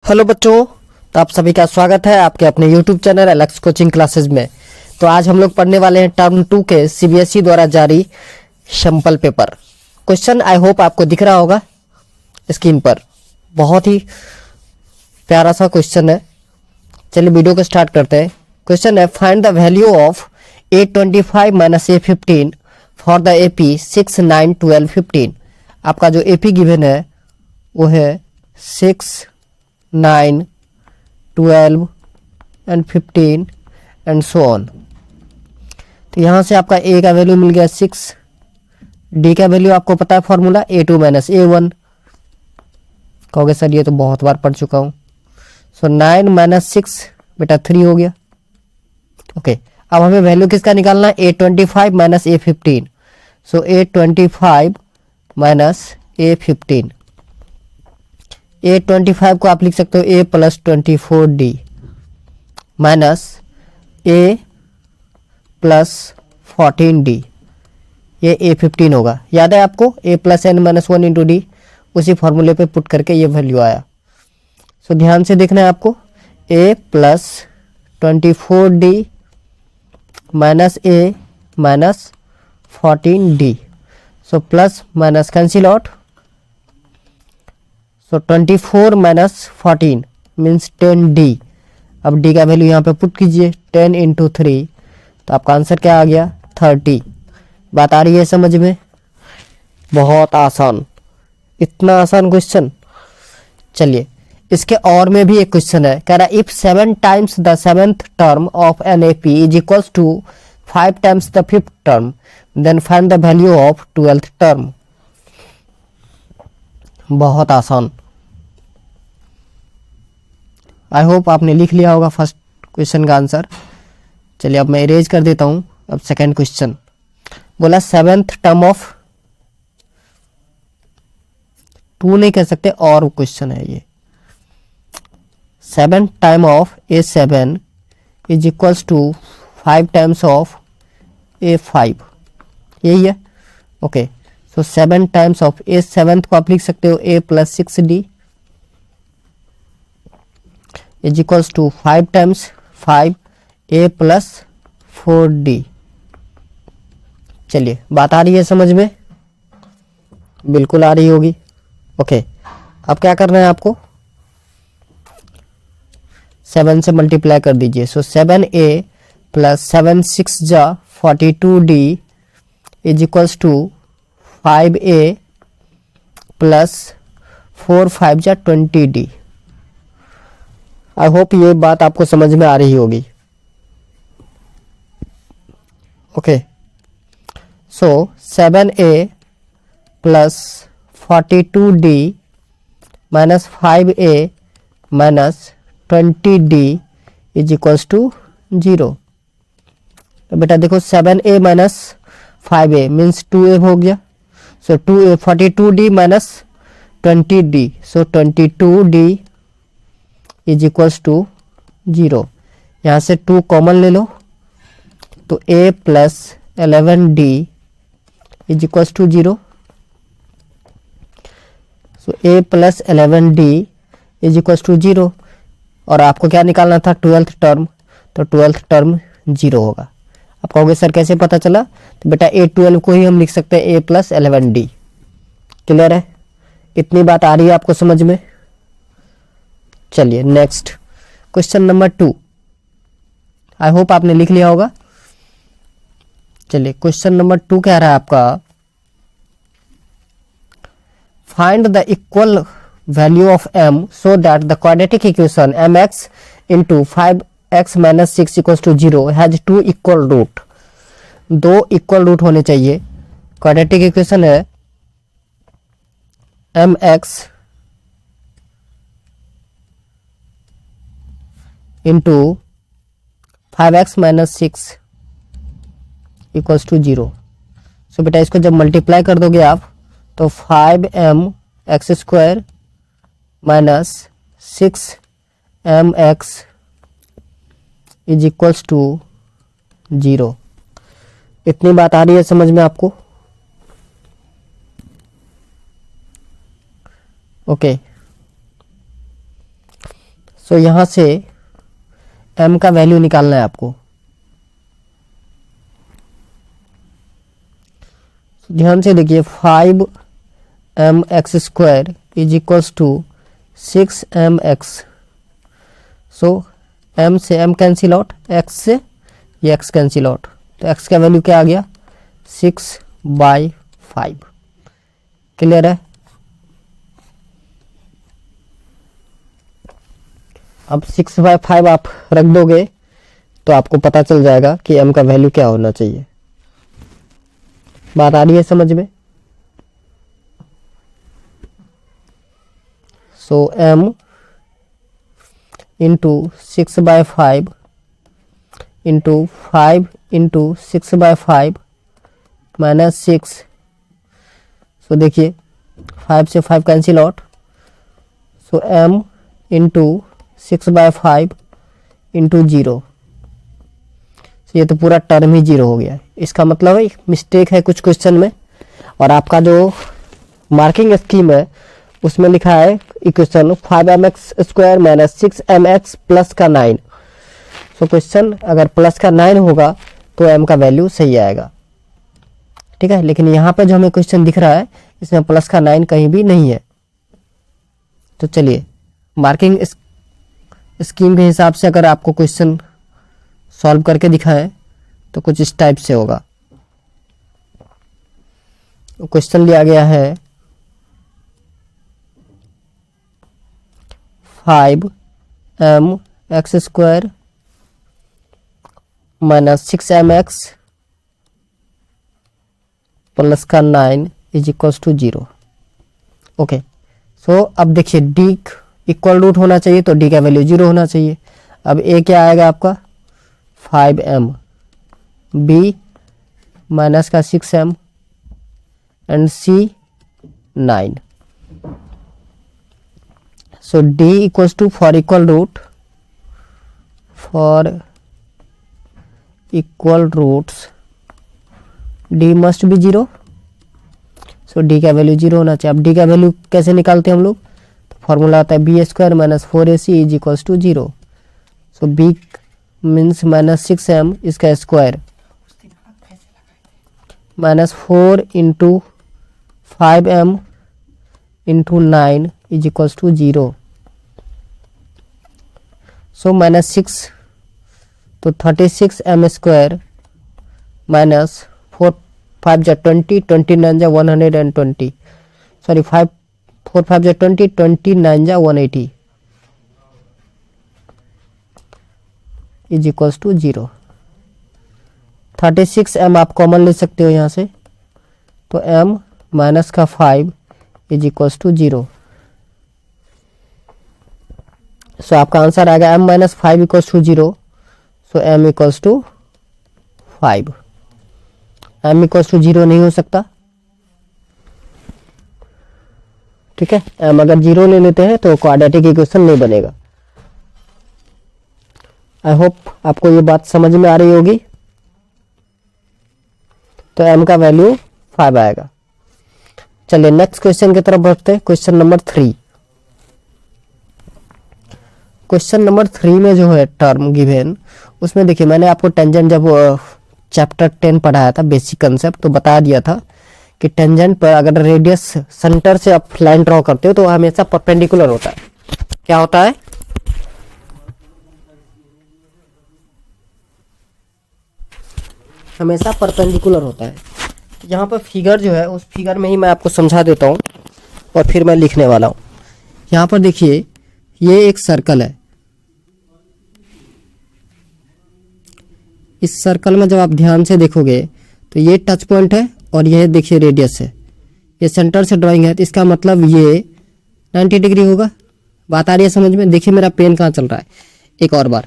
Hello बच्चों, तो आप सभी का स्वागत है आपके अपने YouTube channel Alex coaching classes में। तो आज हम लोग पढ़ने वाले हैं टर्म 2 के CBSE द्वारा जारी sample paper. Question I hope आपको दिख रहा होगा स्क्रीन पर। बहुत ही प्यारा सा क्वेश्चन है। चलिए वीडियो को स्टार्ट करते हैं। क्वेश्चन है, find the value of A25 minus A15 for the AP 6, 9, 12, 15। आपका जो AP गिवन है वो है 6, 9, 12 एंड 15 एंड सो ऑन। तो यहाँ से आपका A का वैल्यू मिल गया 6, D का वैल्यू आपको पता है फॉर्मूला A2 माइनस A1। कहोगे सर ये तो बहुत बार पढ़ चुका हूँ। सो 9 माइनस 6 बेटा 3 हो गया। ओके, अब हमें वैल्यू किसका निकालना है? A25 minus A15। सो A25 माइनस A15। A25 को आप लिख सकते हो A plus 24D minus A plus 14D। ये A15 होगा। याद है आपको A plus N minus 1 into D, उसी फॉर्मूले पे पुट करके ये वैल्यू आया। सो ध्यान से देखना है आपको। A plus 24D minus A minus 14D। So plus minus cancel out. So 24 minus 14 means 10D। अब D का वैल्यू यहाँ पे पुट कीजिए 10 इंटू 3, तो आपका आंसर क्या आ गया? 30। बात आ रही है समझ में? बहुत आसान, इतना आसान क्वेश्चन। चलिए इसके और में भी एक क्वेश्चन है। कह रहा है if 7 times the 7th term of n AP is equals to 5 times the 5th term, then find the value of 12th term. बहुत आसान। आई होप आपने लिख लिया होगा फर्स्ट क्वेश्चन का आंसर। चलिए अब मैं इरेज कर देता हूं। अब सेकंड क्वेश्चन बोला 7th टर्म ऑफ, 2 नहीं कह सकते और क्वेश्चन है ये। 7 time of A7 is equals to 5 times of A5, यही है। Okay, so 7 times of A7 को आप लिख सकते हो A plus 6D is equals to 5 times 5 A plus 4D। चलिए बात आ रही है समझ में? बिल्कुल आ रही होगी। ओके, अब क्या करना है आपको? 7 से मल्टीप्लाई कर दीजिए। सो 7A प्लस 7 6 जा 42D is equals to 5A plus 4 5 जा 20D। आई होप ये बात आपको समझ में आ रही होगी। Okay, so 7A plus 42D minus 5A minus 20D is equals to 0। तो बेटा देखो 7A minus 5A means 2A हो गया। So 2A 42D minus 20D, so 22D is equals to 0। यहाँ से 2 कॉमन ले लो तो A plus 11D is equals to 0। So A plus 11D is equals to 0। और आपको क्या निकालना था? 12th term. तो 12th टर्म 0 होगा। आप कहोगे सर कैसे पता चला? तो बेटा A12 को ही हम लिख सकते हैं A प्लस 11D। क्लियर है? इतनी बात आ रही है आपको समझ में? चलिए next question number 2। I hope आपने लिख लिया होगा। चलिए क्वेश्चन नंबर 2 कह रहा है आपका find the equal value of m so that the quadratic equation mx into 5x minus 6 equals to 0 has 2 equal root. 2 equal root होने चाहिए। क्वाड्रेटिक इक्वेशन है mx into 5x minus 6 equals to 0। So बेटा इसको जब multiply कर दोगे आप तो 5mx² minus 6mx is equals to 0। इतनी बात आ रही है समझ में आपको? ओके, सो यहाँ से m का वैल्यू निकालना है आपको। ध्यान से देखिए 5mx² is equals to 6mx। So m से m कैंसिल आउट, x से ये x कैंसिल आउट, तो x का वैल्यू क्या आ गया 6/5। क्लियर है? अब 6/5 आप रख दोगे तो आपको पता चल जाएगा कि m का वैल्यू क्या होना चाहिए। बात आ रही है समझ में? सो m into 6/5 into 5 into 6/5 minus 6। सो देखिए 5 से 5 कैंसिल आउट, सो m इंटू 6/5 इंटू 0। ये तो पूरा टर्म ही 0 हो गया है। इसका मतलब है मिस्टेक है कुछ क्वेश्चन में, और आपका जो मार्किंग स्कीम है उसमें लिखा है equation 5mx² minus 6mx plus का 9। सो क्वेश्चन अगर प्लस का 9 होगा तो m का वैल्यू सही आएगा, ठीक है। लेकिन यहाँ पे जो हमें क्वेश्चन दिख रहा है इसमें प्लस का 9 कहीं भी नहीं है। तो चलिए मार्किंग स्कीम के हिसाब से अगर आपको क्वेश्चन सॉल्व करके दिखाएं तो कुछ इस टाइप से होगा। क्वेश्चन लिया गया है 5mx² माइनस 6mx प्लस का 9 इज इक्वल्स टू 0। ओके, सो अब देखिए d इक्वल रूट होना चाहिए तो d का वैल्यू 0 होना चाहिए। अब a क्या आएगा आपका 5m, b माइनस का 6m and c 9। So d equals to for equal roots d must be 0। So d का वैल्यू 0 होना चाहिए। अब d का वैल्यू कैसे निकालते हैं हम लोग? तो फॉर्मूला आता है b² minus 4ac is equals to 0। So b means minus 6m इसका square minus 4 into 5m into 9 is equals to 0। So minus 6 तो 36m² माइनस 4 5 जा 20 29 जा 120, सॉरी 5 4 5 जा 20 29 जा 180 इज इक्वल्स टू 0। 36m आप कॉमन ले सकते हो यहाँ से, तो m माइनस का 5 इज इक्वल्स टू 0। सो आपका आंसर आएगा m minus 5 equals to 0। So m equals to 5। m equals to 0 नहीं हो सकता, ठीक है। m अगर 0 ले लेते हैं तो क्वाड्रेटिक इक्वेशन नहीं बनेगा। आई होप आपको ये बात समझ में आ रही होगी। तो m का वैल्यू 5 आएगा। चलिए नेक्स्ट क्वेश्चन की तरफ बढ़ते हैं। Question number 3। क्वेश्चन नंबर 3 में जो है टर्म गिवन, उसमें देखिए मैंने आपको टेंजेंट जब चैप्टर 10 पढ़ाया था बेसिक कंसेप्ट तो बता दिया था कि टेंजेंट पर अगर रेडियस सेंटर से आप लाइन ड्रॉ करते हो तो हमेशा परपेंडिकुलर होता है। क्या होता है? हमेशा परपेंडिकुलर होता है। यहाँ पर फिगर जो है उस फिगर में ही मैं आपको समझा देता हूँ और फिर मैं लिखने वाला हूँ। यहाँ पर देखिए ये एक सर्कल है। इस सर्कल में जब आप ध्यान से देखोगे तो ये टच पॉइंट है और ये देखिए रेडियस है। ये सेंटर से ड्राइंग है तो इसका मतलब ये 90 डिग्री होगा। बात आ रही है समझ में? देखिए मेरा पेन कहाँ चल रहा है, एक और बार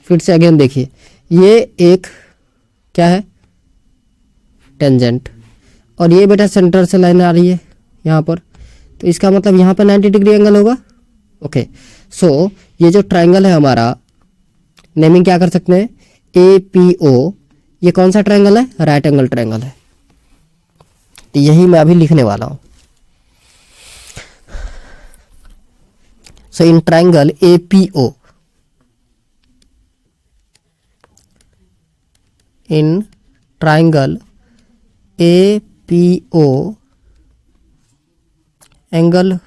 फिर से अगेन देखिए, ये एक क्या है टेंजेंट और ये बेटा सेंटर से लाइन आ रही है यहाँ पर, तो इसका मतलब यहाँ पर 90 डिग्री एंगल होगा। ओके, सो ये जो ट्रायंगल है हमारा, नेमिंग क्या कर सकते हैं APO, ये कौन सा ट्रायंगल है? राइट एंगल ट्रायंगल है। तो यही मैं अभी लिखने वाला हूँ। So in triangle APO, in triangle APO, angle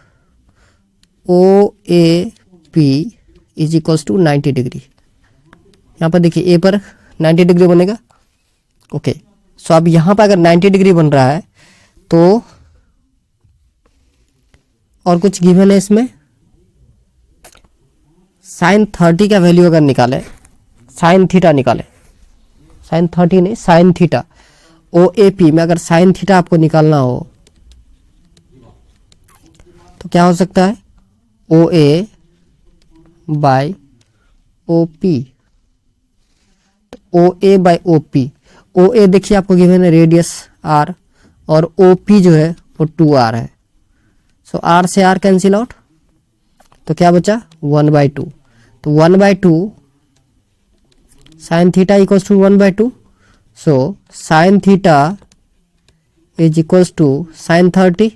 OAP is equals to 90 degree. यहाँ पर देखिए ए पर 90 डिग्री बनेगा। ओके, सो अब यहाँ पर अगर 90 डिग्री बन रहा है तो और कुछ गिवन है इसमें, साइन 30 का वैल्यू अगर निकाले, साइन थीटा निकाले, साइन 30 नहीं, साइन थीटा, OAP में अगर साइन थीटा आपको निकालना हो तो क्या हो सकता है, OA बाय OP। तो OA बाय OP, OA देखिए आपको गिवन है रेडियस R और OP जो है वो 2R है। सो R से R कैंसिल आउट, तो क्या बचा 1/2। तो 1/2 sine theta equals to 1/2। So sine theta is equals to sine 30।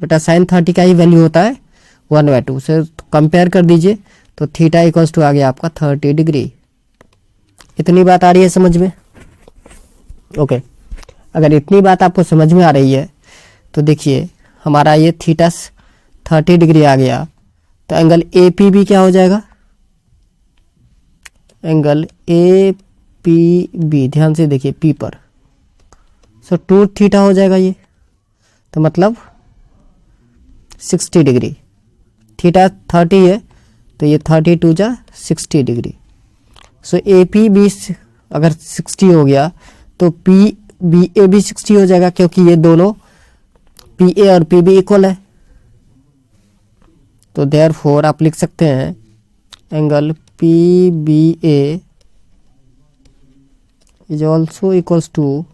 बेटा साइन 30 का ही वैल्यू होता है 1/2 से कंपेयर कर दीजिए, तो थीटा इक्वल्स टू आ गया आपका 30 डिग्री। इतनी बात आ रही है समझ में? ओके, अगर इतनी बात आपको समझ में आ रही है तो देखिए हमारा ये थीटा 30 डिग्री आ गया, तो एंगल APB क्या हो जाएगा, एंगल APB ध्यान से देखिए P पर, सो 2 थीटा हो जाएगा ये, तो मतलब 60 डिग्री। थीटा 30 है तो ये 32 जा 60 डिग्री। सो APB अगर 60 हो गया तो PBA भी 60 हो जाएगा, क्योंकि ये दोनों PA और PB इक्वल है। तो देयरफॉर आप लिख सकते हैं angle PBA is also equals to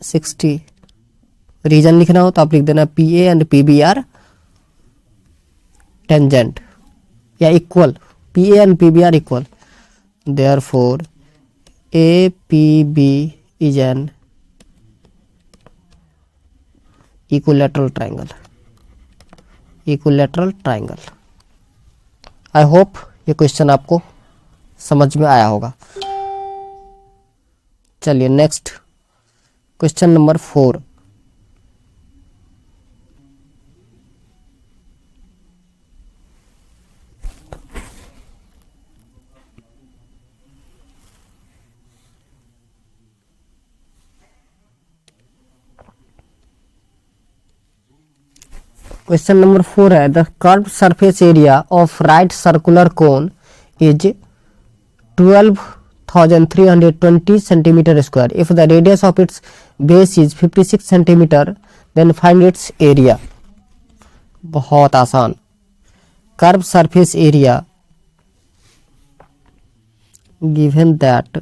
60। Reason लिखना हो तो आप लिख देना PA and PB are tangent या equal, PA and PB are equal, therefore APB is an equilateral triangle, equilateral triangle. I hope ये क्वेश्चन आपको समझ में आया होगा। चलिए next question number 4। Question number 4 है, the curve surface area of right circular cone is 12,320 centimeter square. If the radius of its base is 56 centimeter, then find its area. बहुत आसान, curve surface area given that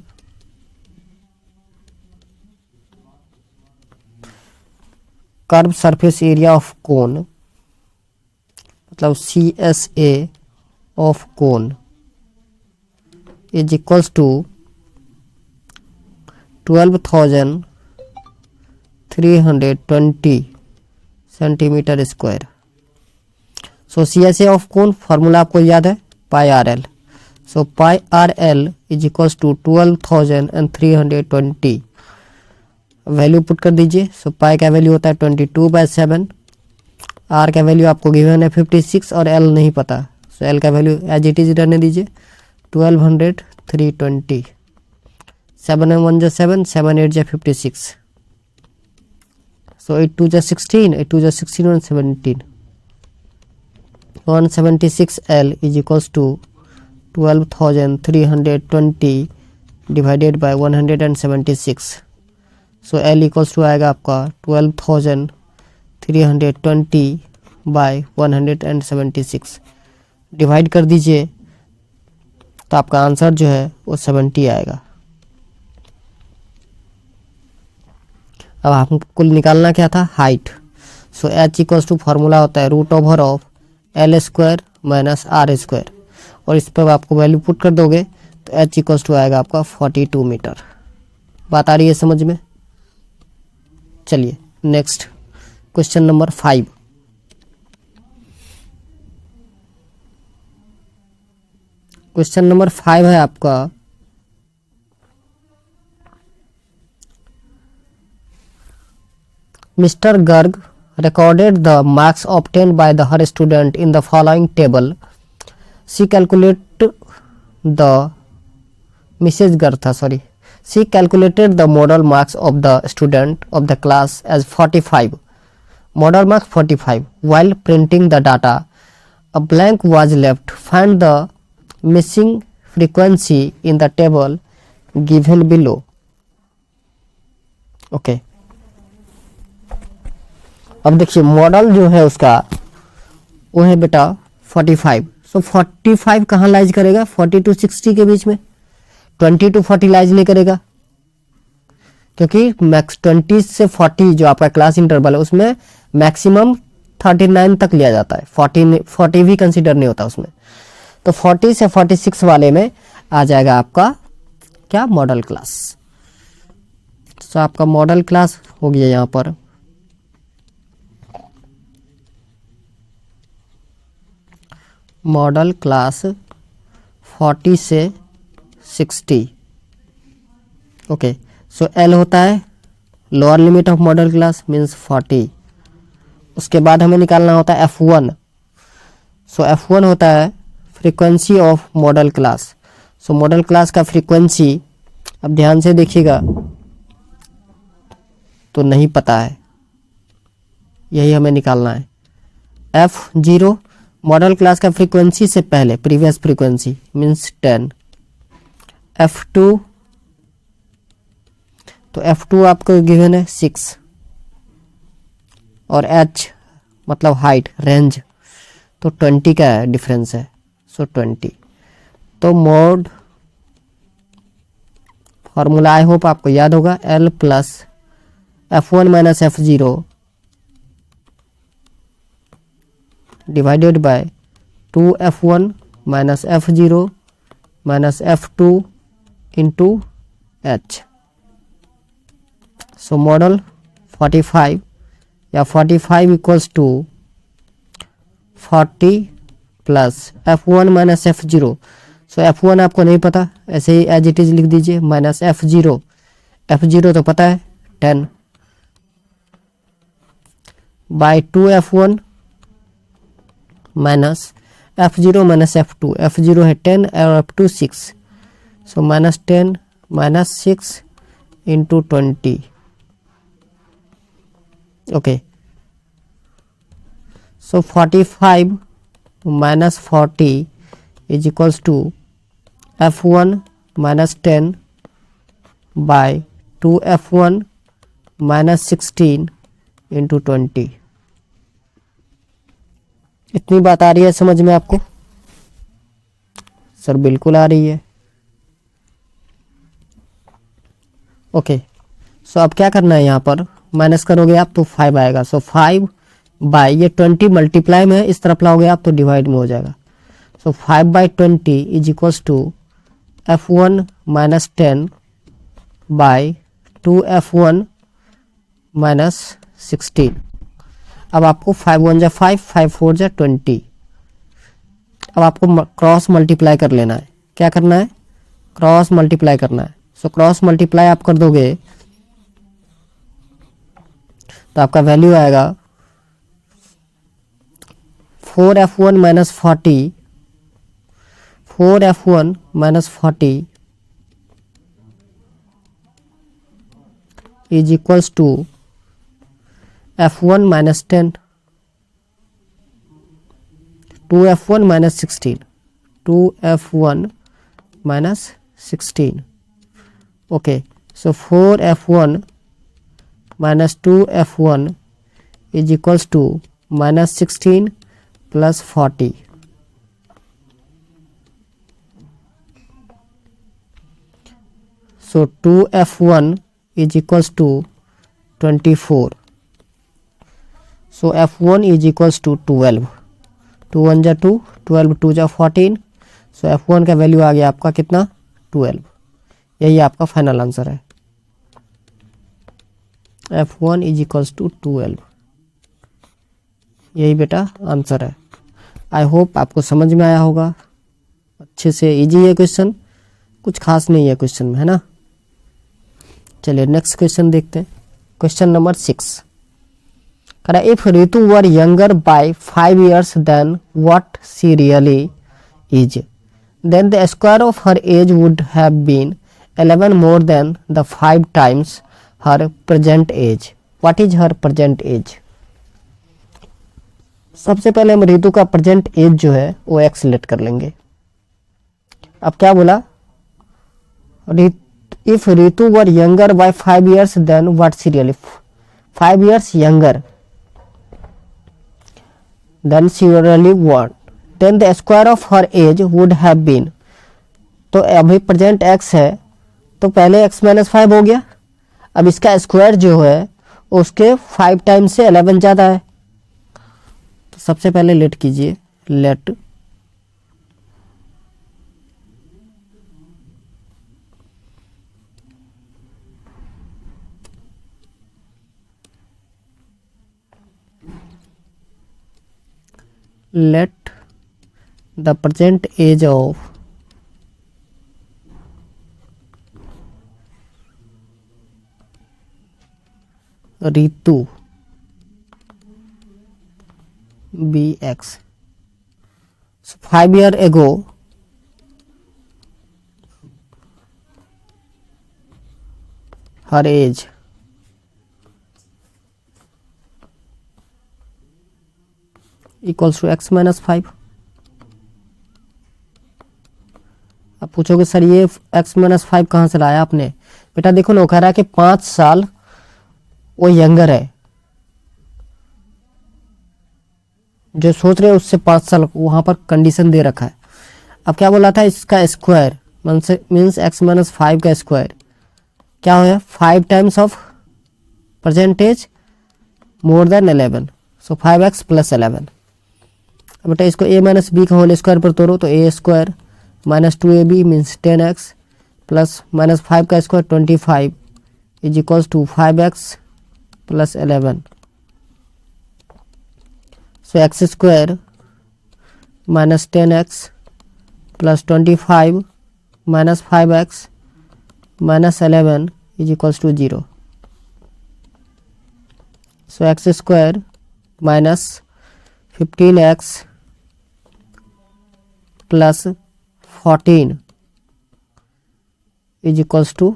curve surface area of cone मतलब CSA of cone is equals to 12,320 centimetre square. So CSA of cone formula आपको याद है pi RL। So pi RL is equals to 12,320, value put कर दीजिए। सो पाई का value होता है 22/7, are का वैल्यू आपको गिवन है 56 और एल नहीं पता, सो एल का वैल्यू एज इट इज रहने दीजिए 12,320। 7 and 1 जा 7, 7 8 जा 56, सो 8 2 जा 16, 8 2 जा 16 and 17, 176 L is equals to 12,320 divided by 176। So L equals to आएगा आपका 12,320 बाय 176, डिवाइड कर दीजिए तो आपका आंसर जो है वो 70 आएगा। अब आपको निकालना क्या था, height. So H equals to formula होता है √ओवर of L square minus R square, और इस पर आपको वैल्यू पुट कर दोगे तो H इक्वल्स टू आएगा आपका 42 मीटर। बात आ रही है समझ में? चलिए next question number 5। Question number 5 है आपका, mister Garg recorded the marks obtained by the her student in the following table. She calculated the Mrs. Gartha, sorry. She calculated the model marks of the student of the class as 45. Model marks 45. While printing the data, a blank was left. Find the missing frequency in the table given below. Okay. अब देखिए model जो है उसका वो है बेटा 45। सो 45 कहाँ lies करेगा? 40 to 60 के बीच में। 20 to 40 लाइज नहीं करेगा, क्योंकि मैक्स 20 से 40 जो आपका क्लास इंटरवल है उसमें मैक्सिमम 39 तक लिया जाता है। 40 भी कंसीडर नहीं होता उसमें। तो 40 से 46 वाले में आ जाएगा आपका क्या? Model class. तो आपका मॉडल क्लास हो गया यहाँ पर मॉडल क्लास 40 से 60। ओके, सो एल होता है lower limit of model class means 40। उसके बाद हमें निकालना होता है F1। सो F1 होता है frequency of model class. So model class का फ्रीक्वेंसी अब ध्यान से देखिएगा तो नहीं पता है, यही हमें निकालना है। F0 मॉडल क्लास का फ्रीक्वेंसी से पहले प्रीवियस फ्रीक्वेंसी मीन्स 10। F2 तो F2 आपको गिवन है 6 और H मतलब हाइट रेंज तो 20 का है डिफरेंस है। सो 20 तो मोड फॉर्मूला आई होप आपको याद होगा, L plus F1 minus F0 divided by 2F1 minus F0 minus F2 into H। So model 45 या 45 equals to 40 plus F1 minus F0। So F1 आपको नहीं पता, ऐसे ही एज इट इज लिख दीजिए, माइनस F0। F0 तो पता है 10 by 2F1 minus F0 minus F2। F0 है 10 और F2 6। So minus 10 minus 6 into 20। Okay, so 45 minus 40 is equals to F1 minus 10 by 2F1 minus 16 into 20। इतनी बात आ रही है समझ में आपको? सर बिल्कुल आ रही है। ओके, सो अब क्या करना है, यहाँ पर माइनस करोगे आप तो 5 आएगा। सो 5 बाय ये 20 मल्टीप्लाई में इस तरफ लाओगे आप तो डिवाइड में हो जाएगा। So 5 by 20 is equals to F1 minus 10 by 2F1 minus 16। अब आपको 5 1 जा 5, 5 4 जा 20। अब आपको क्रॉस मल्टीप्लाई कर लेना है। क्या करना है? क्रॉस मल्टीप्लाई करना है। सो क्रॉस मल्टीप्लाई आप कर दोगे तो आपका वैल्यू आएगा 4F1 minus 40, 4F1 minus 40 is equals to F1 minus 10, 2F1 minus 16, 2F1 minus 16। Okay, so 4F1 minus 2F1 is equals to minus 16 plus 40। So 2F1 is equals to 24। So F1 is equals to 12। 2 1 जा 2, 12 2 जा 14। सो F1 का value आ गया आपका कितना? 12। यही आपका final answer है। F1 is equals to 12। यही बेटा आंसर है। आई होप आपको समझ में आया होगा अच्छे से। इजी है क्वेश्चन, कुछ खास नहीं है क्वेश्चन में, है ना। चलिए नेक्स्ट क्वेश्चन देखते हैं। क्वेश्चन नंबर 6 कह रहा है if Ritu were younger by 5 years then what she really is, then the square of her age would have been 11 more than the 5 times her present age. What is her present age. सबसे पहले हम रितु का present as जो है वो x select कर लेंगे। अब क्या बोला, if Ritu were younger by 5 years then what she really, 5 years younger than she really want, then the square of her age would have been। तो अभी प्रेजेंट x है तो पहले x माइनस 5 हो गया। अब इसका स्क्वायर जो है उसके 5 टाइम्स से 11 ज़्यादा है। तो सबसे पहले लेट कीजिए, late let the present age of Ritu be x। So 5 years ago her age equals to X minus 5। अब पूछोगे सर ये एक्स माइनस 5 कहाँ से लाया आपने। बेटा देखो ना, वो कह रहा है कि 5 साल वो यंगर है, जो सोच रहे हैं उससे 5 साल वहां पर कंडीशन दे रखा है। अब क्या बोला था, इसका स्क्वायर मीन्स एक्स माइनस 5 का स्क्वायर क्या हो, 5 times of percentage more than 11, so 5x plus 11। अब बेटा इसको a माइनस बी का होल स्क्वायर पर तोड़ो तो a square minus 2ab means 10x plus minus 5 का square 25 is equals to 5x plus 11। So X square minus 10x plus 25 minus 5x minus 11 is equals to 0। So X square minus 15x plus 14 is equals to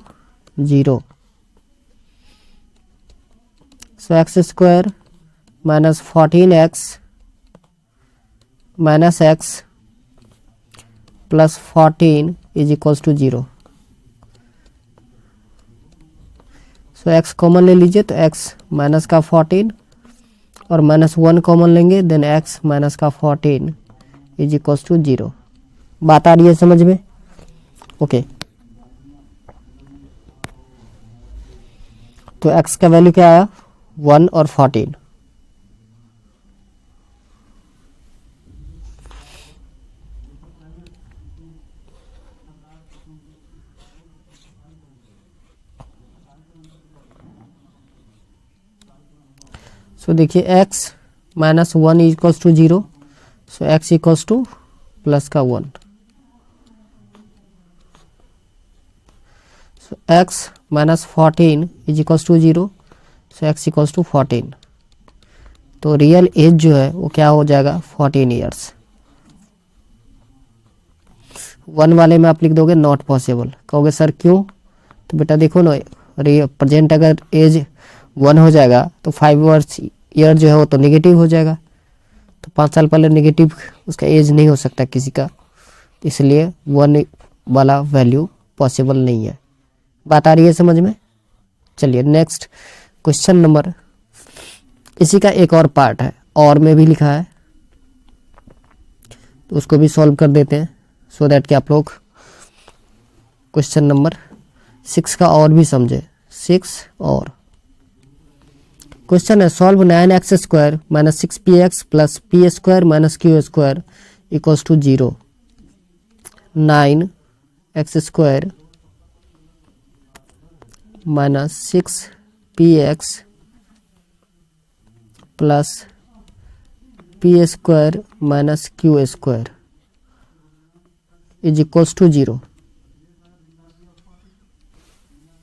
0। So X square minus 14x minus x plus 14 is equals to 0। So x common ले लीजिए तो x minus का 14 और minus 1 common लेंगे, then x minus का 14 is equals to 0। बात आ रही है समझ में। ओके तो x का वैल्यू क्या आया, 1 और 14। सो देखिए x minus 1 equals to 0, so x equals to plus का 1। So x minus 14 is equals to 0, so x equals to 14। तो रियल एज जो है वो क्या हो जाएगा, 14 ईयर्स। 1 वाले में आप लिख दोगे नॉट पॉसिबल। कहोगे सर क्यों, तो बेटा देखो ना, प्रेजेंट अगर एज 1 हो जाएगा तो 5 ईयर जो है वो तो नेगेटिव हो जाएगा। तो 5 साल पहले नेगेटिव उसका एज नहीं हो सकता किसी का, इसलिए 1 वाला वैल्यू पॉसिबल नहीं है। बात आ रही है समझ में। चलिए नेक्स्ट क्वेश्चन नंबर, इसी का एक और पार्ट है और में भी लिखा है, तो उसको भी सॉल्व कर देते हैं सो दैट कि आप लोग क्वेश्चन नंबर 6 का और भी समझे। 6 और क्वेश्चन है, solve 9x square minus 6px plus P square minus Q square equals to 0। 9x square minus P X plus P square minus Q square is equals to 0।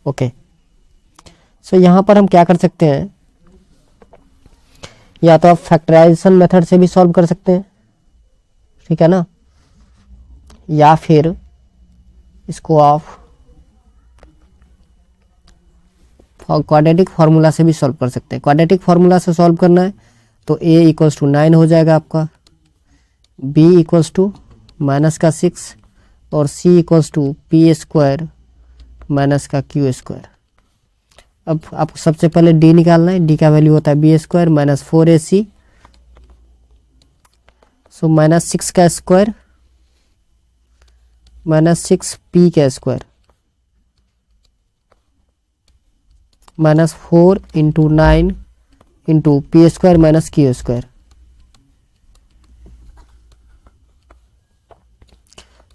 Okay, so यहाँ पर हम क्या कर सकते हैं, या तो आप फैक्टराइजेशन मेथड से भी सॉल्व कर सकते हैं, ठीक है ना, या फिर इसको आप क्वाड्रेटिक फार्मूला से भी सॉल्व कर सकते हैं। क्वाड्रेटिक फार्मूला से सॉल्व करना है तो a इक्वल्स टू 9 हो जाएगा आपका, b इक्वल्स टू माइनस का 6 और c equals to P square minus का क्यू स्क्वायर। अब आपको सबसे पहले d निकालना है, d का वैल्यू होता है B square minus 4ac, so minus 6 का स्क्वायर माइनस 6p का square minus 4 into 9 into P square minus Q square.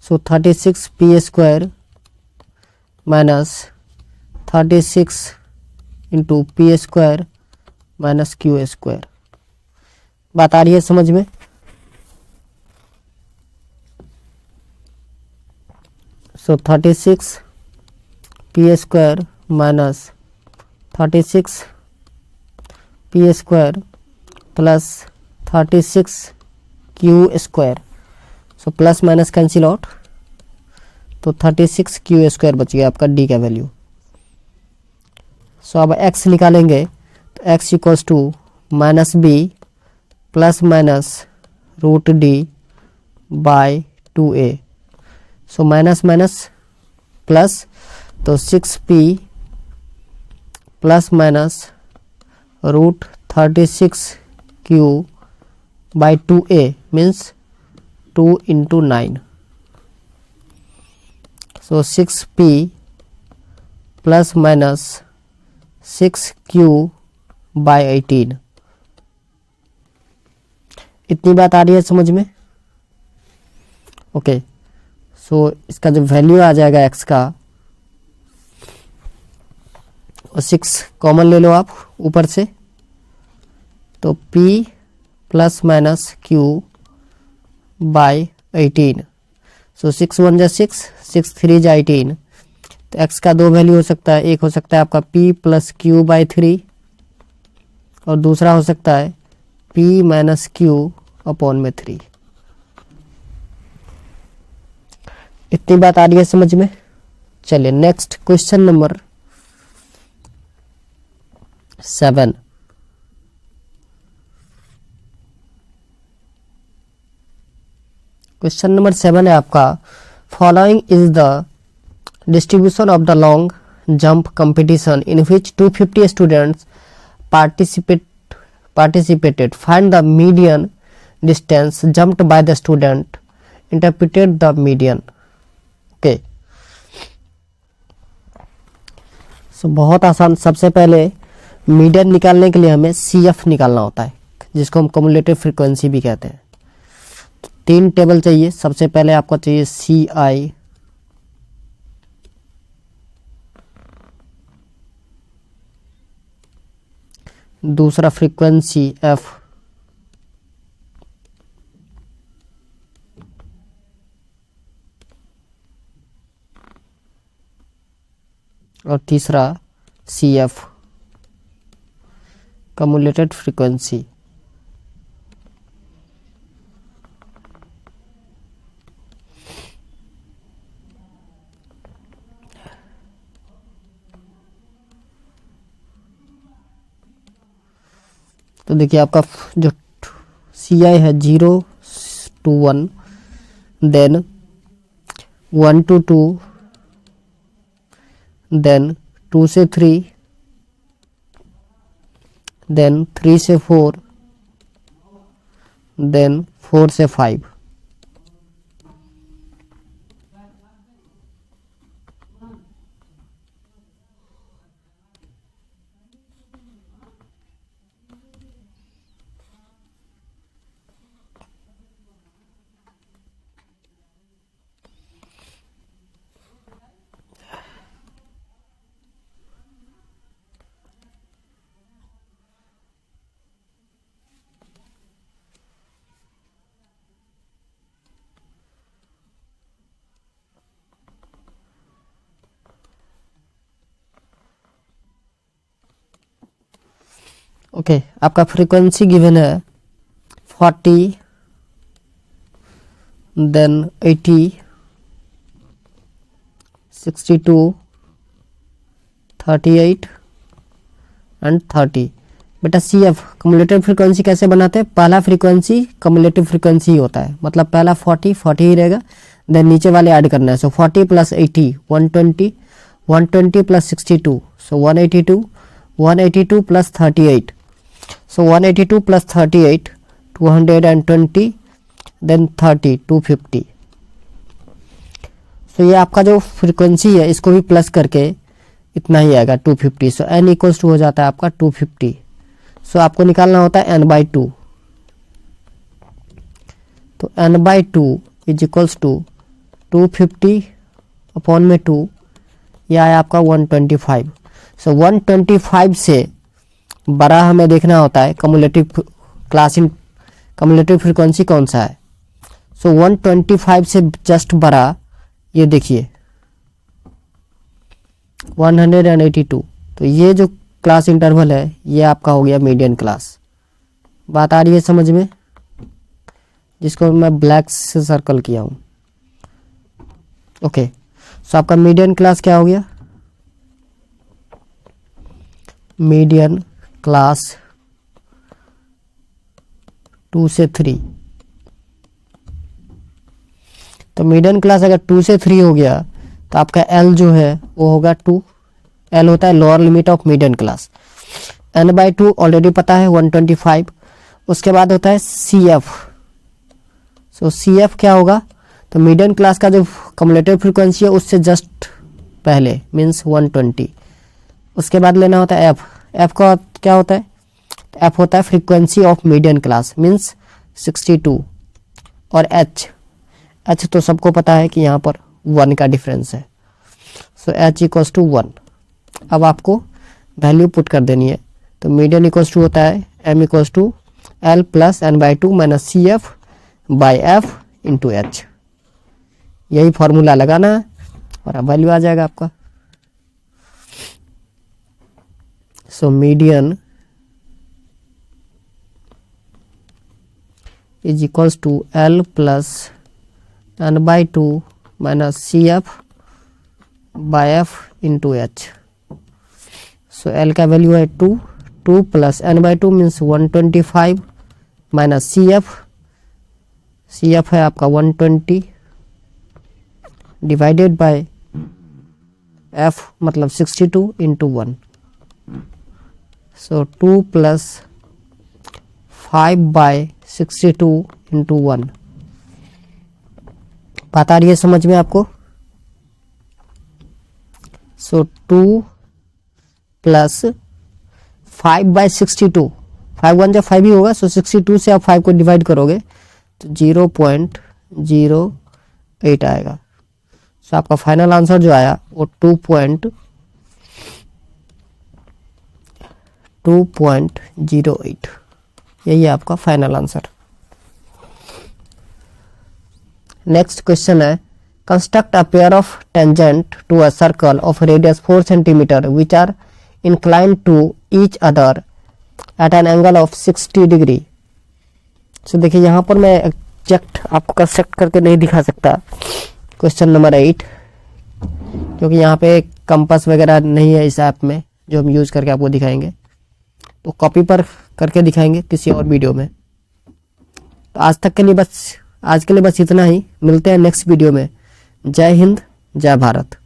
So 36 P square minus 36 into P square minus Q square. बात आ रही है समझ में? So 36 P square minus 36 P square plus 36 Q square, so plus minus cancel out, तो 36 Q square बच गया आपका डी का वैल्यू। सो अब x निकालेंगे तो x equals to minus B plus minus root D by 2a, so minus minus plus, तो 6p plus minus root 36 Q by 2a means 2 into 9, so 6p plus minus 6q by 18। इतनी बात आ रही है समझ में? ओके, सो इसका जो वैल्यू आ जाएगा x का, 6 कॉमन ले लो आप ऊपर से, तो p plus minus q by 18, सो 6 1 जा 6, 6 3 जा 18, तो x का दो वैल्यू हो सकता है, एक हो सकता है आपका p प्लस क्यू बाई 3 और दूसरा हो सकता है p माइनस क्यू अपॉन में 3। इतनी बात आ रही है समझ में? चलिए next question number 7। Question number 7 है आपका, following is the distribution of the long jump competition in which 250 students participated. Find the median distance jumped by the student. Interpreted the median. Okay. So बहुत आसान। सबसे पहले median निकालने के लिए हमें CF निकालना होता है, जिसको हम कम्युलेटिव फ्रीक्वेंसी भी कहते हैं। तो 3 टेबल चाहिए। सबसे पहले आपको चाहिए CI, दूसरा फ्रीक्वेंसी F, और तीसरा CF, कम्युलेटेड फ्रीक्वेंसी। तो देखिए आपका जो CI है 0 to 1, देन 1 to 2, देन 2 से 3, देन 3 से 4, देन 4 से 5। ओके, आपका फ्रीक्वेंसी गिवन है 40, देन 80, 62, 38 एंड 30। बेटा सी एफ कम्युलेटिव फ्रीक्वेंसी कैसे बनाते हैं? पहला फ्रीक्वेंसी कम्युलेटिव फ्रीक्वेंसी ही होता है, मतलब पहला 40 ही रहेगा, देन नीचे वाले ऐड करना है। सो 40 प्लस 80 120, 120 प्लस 62 सो 182, 182 प्लस 38 सो 182 प्लस 38 220, देन 30 250। सो ये आपका जो फ्रीक्वेंसी है इसको भी प्लस करके इतना ही आएगा 250। सो n इक्वल्स टू हो जाता है आपका 250। सो आपको निकालना होता है n/2, तो n/2 is equals to 250 upon में 2, यह आया आपका 125। सो 125 से बड़ा हमें देखना होता है cumulative class in cumulative frequency कौन सा है। सो 125 से जस्ट बड़ा ये देखिए 182। तो ये जो क्लास इंटरवल है ये आपका हो गया मीडियन क्लास। बात आ रही है समझ में, जिसको मैं ब्लैक से सर्कल किया हूँ। ओके, सो आपका मीडियन क्लास क्या हो गया? मीडियन क्लास 2 से 3। तो मीडियन क्लास अगर 2 से 3 हो गया तो आपका L जो है वो होगा 2। L होता है lower limit of median class. n/2 already पता है 125। उसके बाद होता है CF। सो CF क्या होगा? तो मीडियन क्लास का जो कम्युलेटिव फ्रीक्वेंसी है उससे जस्ट पहले मीन्स 120। उसके बाद लेना होता है F का क्या होता है? तो F होता है frequency of median class means 62। और H तो सबको पता है कि यहाँ पर 1 का डिफरेंस है। सो H इक्वल्स टू 1। अब आपको वैल्यू पुट कर देनी है। तो मीडियन इक्वल्स टू होता है M equals to L plus n/2 minus CF by F into H। यही फॉर्मूला लगाना है और अब वैल्यू आ जाएगा आपका। So median is equals to L plus n/2 minus CF by F into H। So L का वैल्यू है 2 plus n/2 means 125 minus CF है आपका 120 डिवाइडेड बाय F मतलब 62 इंटू 1। सो 2 प्लस 5 बाय 62 इंटू 1। बात आ रही है समझ में आपको? सो 2 प्लस 5 बाई 62, 5 1 जब 5 ही होगा। सो 62 से आप 5 को डिवाइड करोगे तो 0.08 आएगा। सो आपका फाइनल आंसर जो आया वो 2.08। यही है आपका फाइनल आंसर। नेक्स्ट क्वेश्चन है construct a pair of tangent to a circle of radius 4 centimetre which are inclined to each other at an angle of 60 degree. So देखिए यहाँ पर मैं एग्जैक्ट आपको कंस्ट्रक्ट करके नहीं दिखा सकता क्वेश्चन नंबर 8, क्योंकि यहाँ पे कंपास वगैरह नहीं है इस ऐप में जो हम यूज़ करके आपको दिखाएंगे। तो कॉपी पर करके दिखाएंगे किसी और वीडियो में। तो आज के लिए बस इतना ही। मिलते हैं नेक्स्ट वीडियो में। जय हिंद, जय भारत।